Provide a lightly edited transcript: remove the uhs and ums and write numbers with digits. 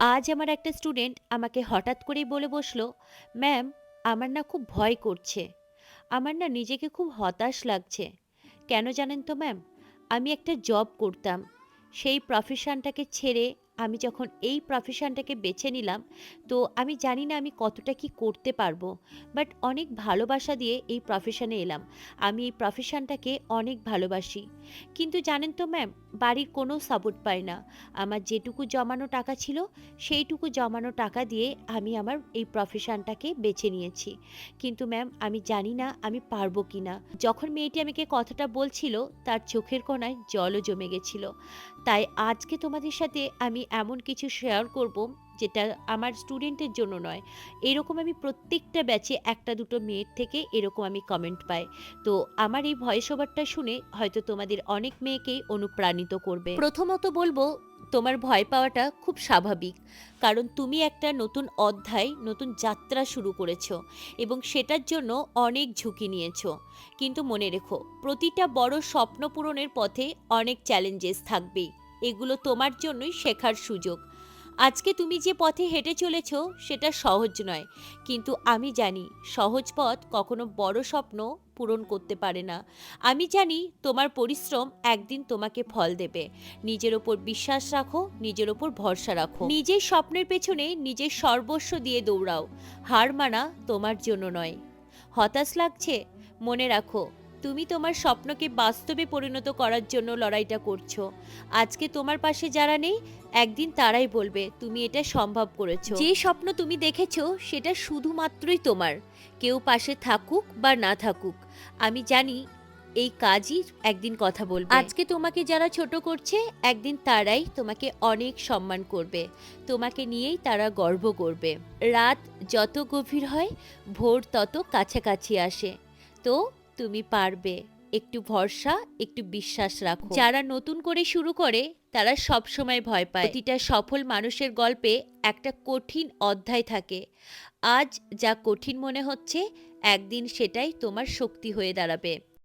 আজ আমার একটা স্টুডেন্ট আমাকে হঠাৎ করেই বলে বসলো, ম্যাম, আমার না খুব ভয় করছে। আমার না নিজেকে খুব হতাশ লাগছে। কেন জানেন তো ম্যাম? আমি একটা জব করতাম। সেই প্রফেশনটাকে ছেড়ে আমি যখন এই প্রফেশনটাকে বেছে নিলাম, তো আমি জানি না আমি কতটা কি করতে পারবো। বাট অনেক ভালোবাসা দিয়ে এই প্রফেশনে এলাম। আমি এই প্রফেশনটাকে অনেক ভালোবাসি। কিন্তু জানেন তো ম্যাম, বাড়ির কোনো সাপোর্ট পাই না। আমার যেটুকু জমানো টাকা ছিল, সেইটুকু জমানো টাকা দিয়ে আমি আমার এই প্রফেশনটাকে বেছে নিয়েছি। কিন্তু ম্যাম, আমি জানি না আমি পারবো কিনা। যখন মেয়েটি আমাকে কথাটা বলছিল, তার চোখের কোণায় জলও জমে গেছিল। তাই আজকে তোমাদের সাথে আমি এমন কিছু শেয়ার করব, যেটা আমার স্টুডেন্টের জন্য নয়। এরকম আমি প্রত্যেকটা ব্যাচে একটা দুটো মেয়ের থেকে এরকম আমি কমেন্ট পাই। তো আমার এই ভয়েস ওভারটা শুনে হয়তো তোমাদের অনেক মেয়েকেই অনুপ্রাণিত করবে। প্রথমত বলবো, তোমার ভয় পাওয়াটা খুব স্বাভাবিক। কারণ তুমি একটা নতুন অধ্যায়, নতুন যাত্রা শুরু করেছো এবং সেটার জন্য অনেক ঝুঁকি নিয়েছো। কিন্তু মনে রেখো, প্রতিটা বড় স্বপ্ন পূরণের পথে অনেক চ্যালেঞ্জেস থাকবেই। এগুলো তোমার জন্যই শেখার সুযোগ। আজকে তুমি যে পথে হেঁটে চলেছ সেটা সহজ নয়, কিন্তু আমি জানি সহজ পথ কখনো বড় স্বপ্ন পূরণ করতে পারে না। আমি জানি তোমার পরিশ্রম একদিন তোমাকে ফল দেবে। নিজের ওপর বিশ্বাস রাখো, নিজের ওপর ভরসা রাখো, নিজের স্বপ্নের পেছনে নিজের সর্বস্ব দিয়ে দৌড়াও। হার মানা তোমার জন্য নয়। হতাশ লাগছে? মনে রাখো, তুমি তোমার স্বপ্নকে বাস্তবে পরিণত করার জন্য লড়াইটা করছো। আজকে তোমার পাশে যারা নেই, একদিন তারাই বলবে তুমি এটা সম্ভব করেছো। যে স্বপ্ন তুমি দেখেছো সেটা শুধুমাত্রই তোমার। কেউ পাশে থাকুক বা না থাকুক, আমি জানি এই কাজই একদিন কথা বলবে। আজকে তোমাকে যারা ছোট করছে, একদিন তারাই তোমাকে অনেক সম্মান করবে। তোমাকে নিয়েই তারা গর্ব করবে। রাত যত গভীর হয়, ভোর তত কাছাকাছি আসে। তো তুমি পারবে। একটু ভরসা, একটু বিশ্বাস রাখো। যারা নতুন করে শুরু করে তারা সব সময় ভয় পায়। প্রতিটা সফল মানুষের গল্পে একটা কঠিন অধ্যায় থাকে। আজ যা কঠিন মনে হচ্ছে, একদিন সেটাই তোমার শক্তি হয়ে দাঁড়াবে।